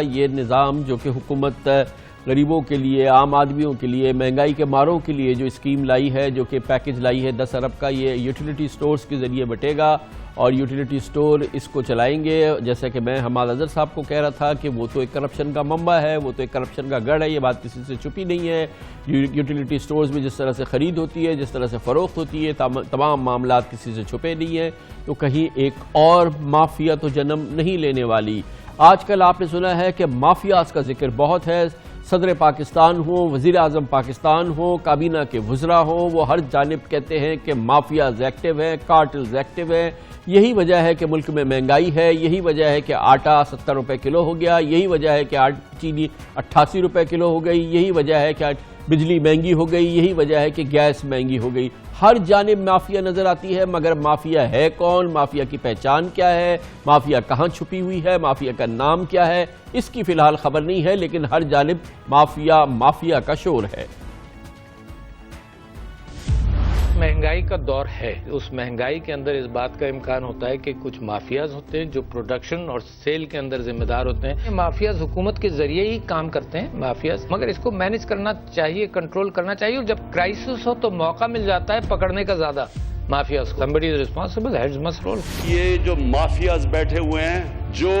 یہ نظام جو کہ حکومت غریبوں کے لیے، عام آدمیوں کے لیے، مہنگائی کے ماروں کے لیے جو اسکیم لائی ہے، جو کہ پیکج لائی ہے 10 ارب کا، یہ یوٹیلیٹی سٹورز کے ذریعے بٹے گا اور یوٹیلیٹی سٹور اس کو چلائیں گے. جیسا کہ میں حماد اظہر صاحب کو کہہ رہا تھا کہ وہ تو ایک کرپشن کا منبع ہے، وہ تو ایک کرپشن کا گڑھ ہے، یہ بات کسی سے چھپی نہیں ہے. یوٹیلیٹی سٹورز میں جس طرح سے خرید ہوتی ہے، جس طرح سے فروخت ہوتی ہے، تمام معاملات کسی سے چھپے نہیں ہیں. تو کہیں ایک اور مافیا تو جنم نہیں لینے والی. آج کل آپ نے سنا ہے کہ مافیاز کا ذکر بہت ہے. صدر پاکستان ہوں، وزیر اعظم پاکستان ہوں، کابینہ کے وزراء ہوں، وہ ہر جانب کہتے ہیں کہ مافیاز ایکٹیو ہیں، کارٹلز ایکٹیو ہیں. یہی وجہ ہے کہ ملک میں مہنگائی ہے، یہی وجہ ہے کہ آٹا 70 روپے کلو ہو گیا، یہی وجہ ہے کہ چینی 88 روپے کلو ہو گئی، یہی وجہ ہے کہ بجلی مہنگی ہو گئی، یہی وجہ ہے کہ گیس مہنگی ہو گئی. ہر جانب مافیا نظر آتی ہے، مگر مافیا ہے کون؟ مافیا کی پہچان کیا ہے؟ مافیا کہاں چھپی ہوئی ہے؟ مافیا کا نام کیا ہے؟ اس کی فی الحال خبر نہیں ہے، لیکن ہر جانب مافیا کا شور ہے. مہنگائی کا دور ہے. اس مہنگائی کے اندر اس بات کا امکان ہوتا ہے کہ کچھ مافیاز ہوتے ہیں جو پروڈکشن اور سیل کے اندر ذمہ دار ہوتے ہیں. مافیاز حکومت کے ذریعے ہی کام کرتے ہیں مافیاز، مگر اس کو مینج کرنا چاہیے، کنٹرول کرنا چاہیے. اور جب کرائسس ہو تو موقع مل جاتا ہے پکڑنے کا زیادہ مافیاز کو. somebody is responsible, heads must roll. یہ جو مافیاز بیٹھے ہوئے ہیں، جو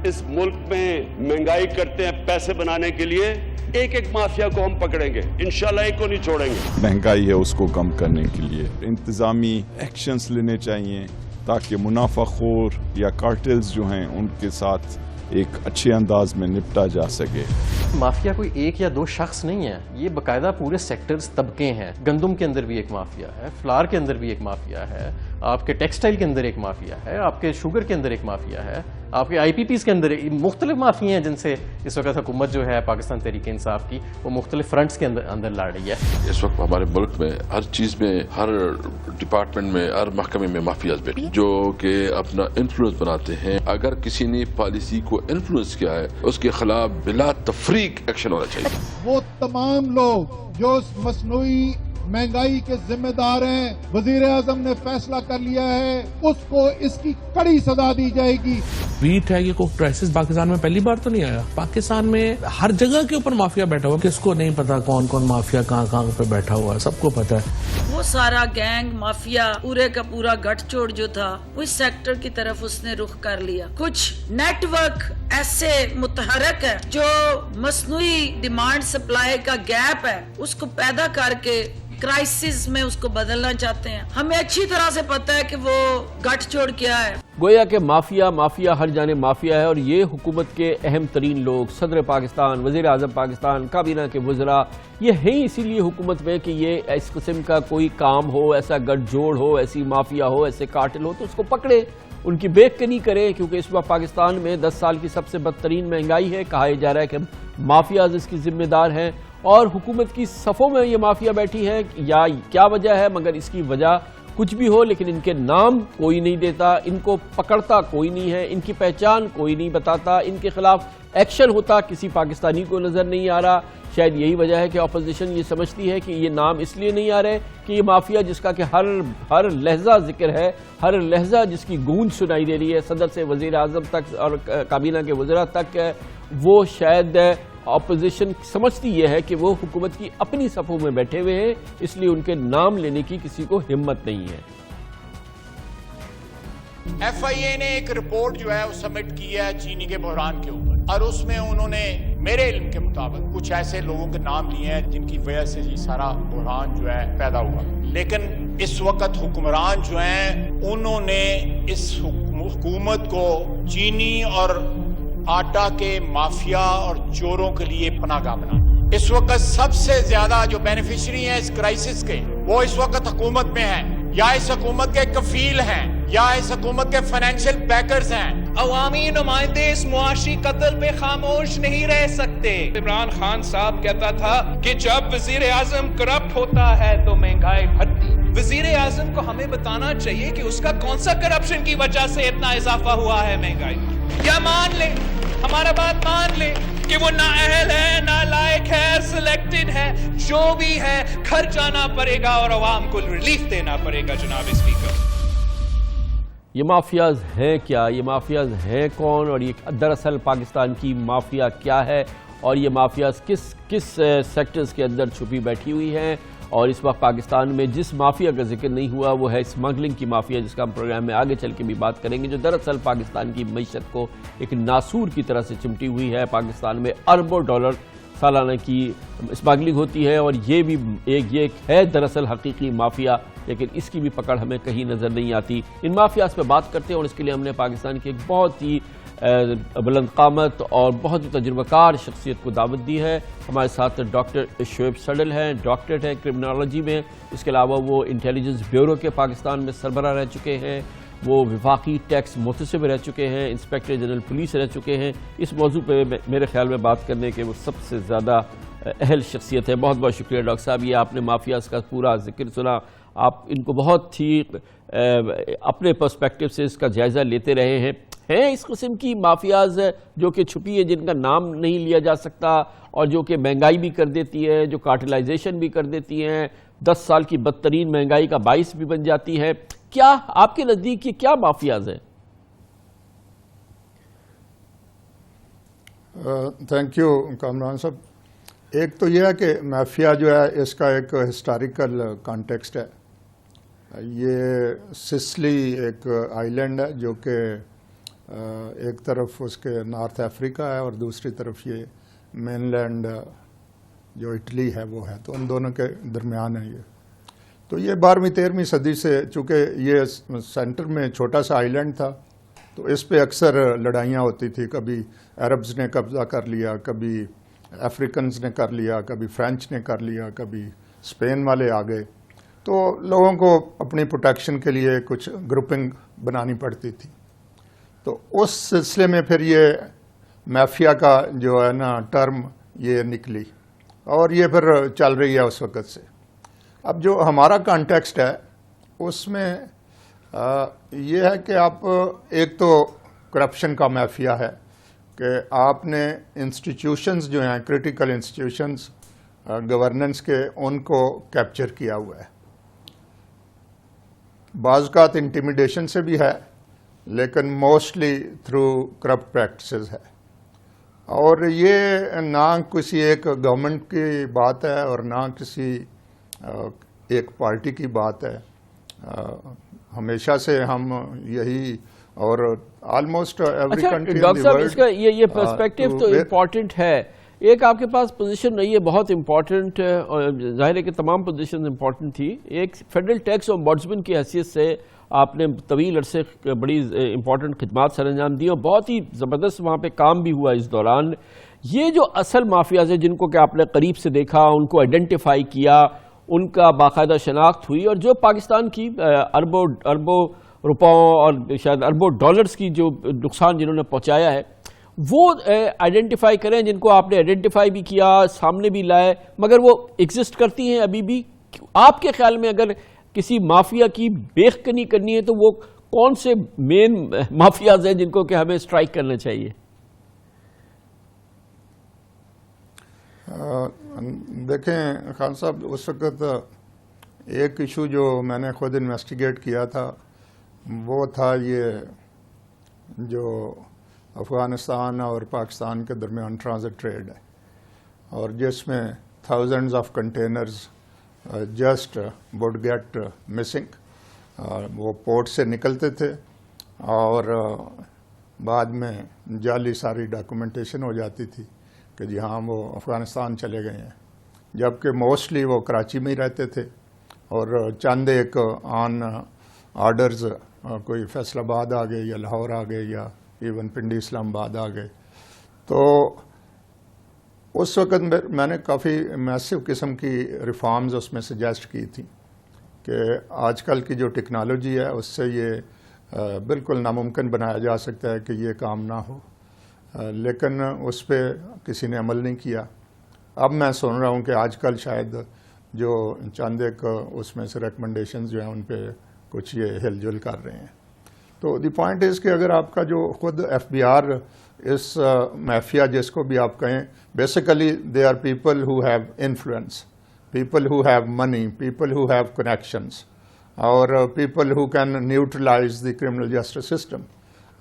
اس ملک میں مہنگائی کرتے ہیں پیسے بنانے کے لیے، ایک ایک مافیا کو ہم پکڑیں گے، انشاءاللہ ایک کو نہیں چھوڑیں گے. مہنگائی ہے اس کو کم کرنے کے لیے انتظامی ایکشنز لینے چاہیے تاکہ منافع خور یا کارٹلز جو ہیں ان کے ساتھ ایک اچھے انداز میں نپٹا جا سکے. مافیا کوئی ایک یا دو شخص نہیں ہے، یہ باقاعدہ پورے سیکٹرز، طبقے ہیں. گندم کے اندر بھی ایک مافیا ہے، فلار کے اندر بھی ایک مافیا ہے، آپ کے ٹیکسٹائل کے اندر ایک مافیا ہے، آپ کے شوگر کے اندر ایک مافیا ہے، آپ کے آئی پی پیز کے اندر مختلف مافیا ہیں جن سے اس وقت حکومت جو ہے پاکستان تحریک انصاف کی وہ مختلف فرنٹس کے اندر لڑ رہی ہے. اس وقت ہمارے ملک میں ہر چیز میں، ہر ڈپارٹمنٹ میں، ہر محکمے میں مافیاز بیٹھے جو کہ اپنا انفلوئنس بناتے ہیں. اگر کسی نے پالیسی کو انفلوئنس کیا ہے اس کے خلاف بلا تفریق ایکشن ہونا چاہیے. وہ تمام لوگ جو اس مصنوعی مہنگائی کے ذمہ دار ہیں، وزیر اعظم نے فیصلہ کر لیا ہے، اس کو اس کی کڑی سزا دی جائے گی. ویٹ ہے، یہ کوئی کرائسس پاکستان میں پہلی بار تو نہیں آیا. پاکستان میں ہر جگہ کے اوپر مافیا بیٹھا ہوا، کس کو نہیں پتا کون کون مافیا کہاں پہ بیٹھا ہوا ہے، سب کو پتا ہے. وہ سارا گینگ مافیا پورے کا پورا گٹھ چوڑ جو تھا اس سیکٹر کی طرف اس نے رخ کر لیا. کچھ نیٹ ورک ایسے متحرک ہے جو مصنوعی ڈیمانڈ سپلائی کا گیپ ہے اس کو پیدا کر کے کرائسس میں اس کو بدلنا چاہتے ہیں. ہمیں اچھی طرح سے پتہ ہے کہ وہ گٹھ چھوڑ کیا ہے. گویا کہ مافیا ہر جانب مافیا ہے. اور یہ حکومت کے اہم ترین لوگ، صدر پاکستان، وزیر اعظم پاکستان، کابینہ کے وزراء، یہ ہیں اسی لیے حکومت میں کہ یہ اس قسم کا کوئی کام ہو، ایسا گٹھ جوڑ ہو، ایسی مافیا ہو، ایسے کارٹل ہو تو اس کو پکڑے، ان کی بیک کنی کرے. کیونکہ اس وقت پاکستان میں 10 سال کی سب سے بدترین مہنگائی ہے. کہا جا رہا ہے کہ مافیاز اس کی ذمہ دار ہیں اور حکومت کی صفوں میں یہ مافیا بیٹھی ہے. یا کیا وجہ ہے، مگر اس کی وجہ کچھ بھی ہو لیکن ان کے نام کوئی نہیں دیتا، ان کو پکڑتا کوئی نہیں ہے، ان کی پہچان کوئی نہیں بتاتا، ان کے خلاف ایکشن ہوتا کسی پاکستانی کو نظر نہیں آ رہا. شاید یہی وجہ ہے کہ اپوزیشن یہ سمجھتی ہے کہ یہ نام اس لیے نہیں آ رہے کہ یہ مافیا جس کا کہ ہر لہجہ ذکر ہے، ہر لہجہ جس کی گونج سنائی دے رہی ہے، صدر سے وزیر اعظم تک اور کابینہ کے وزراء تک، وہ شاید اپوزیشن سمجھتی یہ ہے کہ وہ حکومت کی اپنی صفوں میں بیٹھے ہوئے ہیں، اس لیے ان کے نام لینے کی کسی کو ہمت نہیں ہے. ایف آئی اے نے ایک رپورٹ جو ہے وہ سبمٹ کی ہے چینی کے بحران کے اوپر، اور اس میں انہوں نے میرے علم کے مطابق کچھ ایسے لوگوں کے نام لیے ہیں جن کی وجہ سے یہ سارا بحران جو ہے پیدا ہوا. لیکن اس وقت حکمران جو ہیں انہوں نے اس حکومت کو چینی اور آٹا کے مافیا اور چوروں کے لیے پناہ گاہ بنا. اس وقت سب سے زیادہ جو بینیفیشری ہیں اس کرائسس کے، وہ اس وقت حکومت میں ہیں، یا اس حکومت کے کفیل ہیں، یا اس حکومت کے فائنینشیل بیکرز ہیں. عوامی نمائندے اس معاشی قتل پہ خاموش نہیں رہ سکتے. عمران خان صاحب کہتا تھا کہ جب وزیر اعظم کرپٹ ہوتا ہے تو مہنگائی بڑھتی. وزیر اعظم کو ہمیں بتانا چاہیے کہ اس کا کون سا کرپشن کی وجہ سے اتنا اضافہ ہوا ہے مہنگائی. یا مان لے، ہمارا بات مان لے کہ وہ نااہل ہے، نالائق ہے، سلیکٹڈ ہے، جو بھی ہے گھر جانا پڑے گا اور عوام کو ریلیف دینا پڑے گا. جناب اسپیکر، یہ مافیاز ہیں کیا، یہ مافیاز ہیں کون، اور یہ دراصل پاکستان کی مافیا کیا ہے، اور یہ مافیاز کس سیکٹرز کے اندر چھپی بیٹھی ہوئی ہیں. اور اس وقت پاکستان میں جس مافیا کا ذکر نہیں ہوا وہ ہے اسمگلنگ کی مافیا، جس کا ہم پروگرام میں آگے چل کے بھی بات کریں گے، جو دراصل پاکستان کی معیشت کو ایک ناسور کی طرح سے چمٹی ہوئی ہے. پاکستان میں اربوں ڈالر سالانہ کی اسمگلنگ ہوتی ہے، اور یہ بھی ایک ہے دراصل حقیقی مافیا، لیکن اس کی بھی پکڑ ہمیں کہیں نظر نہیں آتی. ان مافیاز پہ بات کرتے ہیں، اور اس کے لیے ہم نے پاکستان کی ایک بہت ہی بلند قامت اور بہت ہی تجربہ کار شخصیت کو دعوت دی ہے. ہمارے ساتھ ڈاکٹر شعیب سڈل ہیں، ڈاکٹریٹ ہیں کرمنالوجی میں. اس کے علاوہ وہ انٹیلیجنس بیورو کے پاکستان میں سربراہ رہ چکے ہیں، وہ وفاقی ٹیکس محتسب رہ چکے ہیں، انسپیکٹر جنرل پولیس رہ چکے ہیں. اس موضوع پہ میرے خیال میں بات کرنے کے وہ سب سے زیادہ اہل شخصیت ہے. بہت بہت شکریہ ڈاکٹر صاحب. یہ آپ نے مافیاز کا پورا ذکر سنا، آپ ان کو بہت ہی اپنے پرسپیکٹو سے اس کا جائزہ لیتے رہے ہیں. ہیں اس قسم کی مافیاز جو کہ چھپی ہے، جن کا نام نہیں لیا جا سکتا، اور جو کہ مہنگائی بھی کر دیتی ہے، جو کارٹلائزیشن بھی کر دیتی ہیں، 10 سال کی بدترین مہنگائی کا باعث بھی بن جاتی ہے. کیا آپ کے نزدیک یہ کیا مافیاز ہیں؟ تھینک یو کامران صاحب. ایک تو یہ ہے کہ مافیا جو ہے اس کا ایک ہسٹوریکل کانٹیکسٹ ہے. یہ سسلی ایک آئی لینڈ ہے جو کہ ایک طرف اس کے نارتھ افریقہ ہے اور دوسری طرف یہ مین لینڈ جو اٹلی ہے وہ ہے، تو ان دونوں کے درمیان ہے یہ. تو یہ 12ویں 13ویں صدی سے، چونکہ یہ سینٹر میں چھوٹا سا آئی لینڈ تھا، تو اس پہ اکثر لڑائیاں ہوتی تھی. کبھی عربز نے قبضہ کر لیا، کبھی افریکنز نے کر لیا، کبھی فرینچ نے کر لیا، کبھی اسپین والے آ گئے. تو لوگوں کو اپنی پروٹیکشن کے لیے کچھ گروپنگ بنانی پڑتی تھی. تو اس سلسلے میں پھر یہ مافیا کا جو ہے نا ٹرم یہ نکلی، اور یہ پھر چل رہی ہے اس وقت سے. اب جو ہمارا کانٹیکسٹ ہے اس میں یہ ہے کہ آپ ایک تو کرپشن کا مافیا ہے کہ آپ نے انسٹیٹیوشنز جو ہیں کریٹیکل انسٹیٹیوشنز گورننس کے، ان کو کیپچر کیا ہوا ہے. بعض اوقات انٹیمیڈیشن سے بھی ہے، لیکن موسٹلی تھرو کرپٹ پریکٹسز ہے. اور یہ نہ کسی ایک گورنمنٹ کی بات ہے اور نہ کسی ایک پارٹی کی بات ہے. ہمیشہ سے ہم یہی، اور آلموسٹ ایوری کنٹری ڈاکٹر صاحب اس کا یہ پرسپیکٹو تو امپورٹنٹ ہے. ایک آپ کے پاس پوزیشن رہی ہے بہت امپورٹنٹ، اور ظاہر ہے کہ تمام پوزیشن امپورٹنٹ تھی. ایک فیڈرل ٹیکس امبوڈسمن کی حیثیت سے آپ نے طویل عرصے بڑی امپورٹنٹ خدمات سر انجام دی، اور بہت ہی زبردست وہاں پہ کام بھی ہوا اس دوران. یہ جو اصل مافیاز ہیں جن کو کہ آپ نے قریب سے دیکھا، ان کو آئیڈینٹیفائی کیا، ان کا باقاعدہ شناخت ہوئی، اور جو پاکستان کی اربوں روپوں اور شاید اربوں ڈالرز کی جو نقصان جنہوں نے پہنچایا ہے، وہ آئیڈینٹیفائی کریں، جن کو آپ نے آئیڈینٹیفائی بھی کیا، سامنے بھی لائے، مگر وہ ایگزسٹ کرتی ہیں ابھی بھی. آپ کے خیال میں اگر کسی مافیا کی بیخ کنی کرنی ہے تو وہ کون سے مین مافیاز ہیں جن کو کہ ہمیں اسٹرائک کرنا چاہیے؟ دیکھیں خان صاحب، اس وقت ایک ایشو جو میں نے خود انویسٹیگیٹ کیا تھا وہ تھا یہ جو افغانستان اور پاکستان کے درمیان ٹرانزٹ ٹریڈ ہے، اور جس میں thousands of containers just would get missing. وہ پورٹ سے نکلتے تھے اور بعد میں جعلی ساری ڈاکومنٹیشن ہو جاتی تھی کہ جی ہاں وہ افغانستان چلے گئے ہیں، جبکہ موسٹلی وہ کراچی میں ہی رہتے تھے، اور چند ایک آن آرڈرز کوئی فیصل آباد آ گئے یا لاہور آ گئے یا ایون پنڈی اسلام آباد آ گئے. تو اس وقت میں نے کافی میسو قسم کی ریفارمز اس میں سجیسٹ کی تھی کہ آج کل کی جو ٹیکنالوجی ہے اس سے یہ بالکل ناممکن بنایا جا سکتا ہے کہ یہ کام نہ ہو، لیکن اس پہ کسی نے عمل نہیں کیا. اب میں سن رہا ہوں کہ آج کل شاید جو چند ایک اس میں سے ریکمنڈیشنز جو ہیں ان پہ کچھ یہ ہل جل کر رہے ہیں. تو دی پوائنٹ از کہ اگر آپ کا جو خود ایف بی آر اس مافیا جس کو بھی آپ کہیں، basically they are people who have influence, people who have money, people who have connections, اور people who can neutralise the criminal justice system.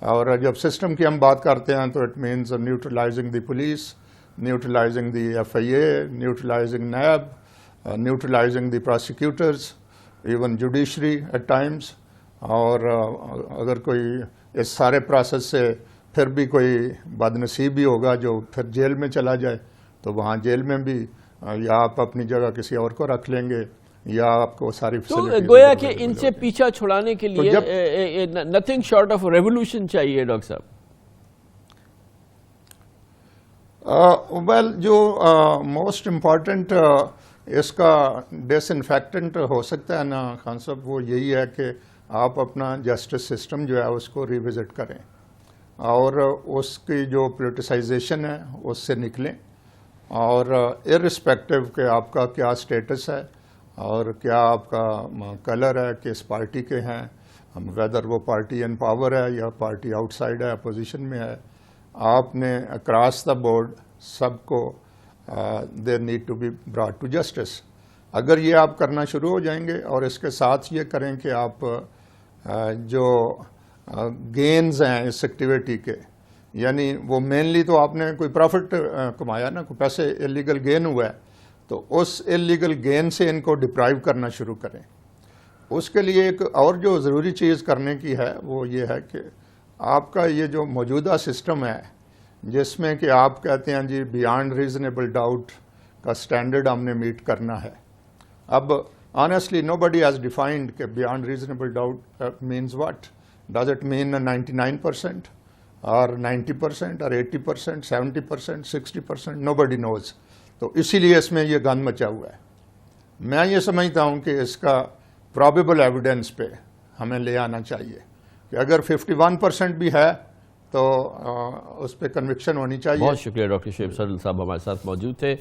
اور جب سسٹم کی ہم بات کرتے ہیں تو it means neutralising the police, neutralising the FIA, neutralising NAB, neutralising the prosecutors, even judiciary at times. اور اگر کوئی اس سارے پروسیس سے پھر بھی کوئی بد نصیب بھی ہوگا جو پھر جیل میں چلا جائے تو وہاں جیل میں بھی یا آپ اپنی جگہ کسی اور کو رکھ لیں گے یا آپ کو ساری تو گویا کہ ان سے پیچھا چھڑانے کے لیے نتھنگ شارٹ آف ریولوشن چاہیے ڈاکٹر صاحب. ویل جو موسٹ امپارٹنٹ اس کا ڈس انفیکٹنٹ ہو سکتا ہے نا خان صاحب, وہ یہی ہے کہ آپ اپنا جسٹس سسٹم جو ہے اس کو ریوزٹ کریں اور اس کی جو پولیٹیسائزیشن ہے اس سے نکلیں, اور ارسپیکٹو کہ آپ کا کیا سٹیٹس ہے اور کیا آپ کا کلر ہے, کس پارٹی کے ہیں, ویدر وہ پارٹی ان پاور ہے یا پارٹی آؤٹ سائڈ ہے, اپوزیشن میں ہے, آپ نے اکراس دا بورڈ سب کو they need to be brought to justice. اگر یہ آپ کرنا شروع ہو جائیں گے اور اس کے ساتھ یہ کریں کہ آپ جو گینز ہیں اس ایکٹیویٹی کے, یعنی وہ مینلی تو آپ نے کوئی پروفٹ کمایا نا, کوئی پیسے انلیگل گین ہوا ہے, تو اس انلیگل گین سے ان کو ڈپرائیو کرنا شروع کریں. اس کے لیے ایک اور جو ضروری چیز کرنے کی ہے وہ یہ ہے کہ آپ کا یہ جو موجودہ سسٹم ہے جس میں کہ آپ کہتے ہیں جی بیانڈ ریزنیبل ڈاؤٹ کا سٹینڈرڈ ہم نے میٹ کرنا ہے. اب honestly nobody has defined کہ beyond reasonable doubt means what. Does it mean 99% اور 90% اور 80%, 70%, 60%, نو بڈی نوز. تو اسی لیے اس میں یہ گند مچا ہوا ہے. میں یہ سمجھتا ہوں کہ اس کا پرابیبل ایویڈنس پہ ہمیں لے آنا چاہیے کہ اگر 51% بھی ہے تو اس پہ کنوکشن ہونی چاہیے. بہت شکریہ ڈاکٹر شعیب صدر صاحب ہمارے ساتھ موجود تھے.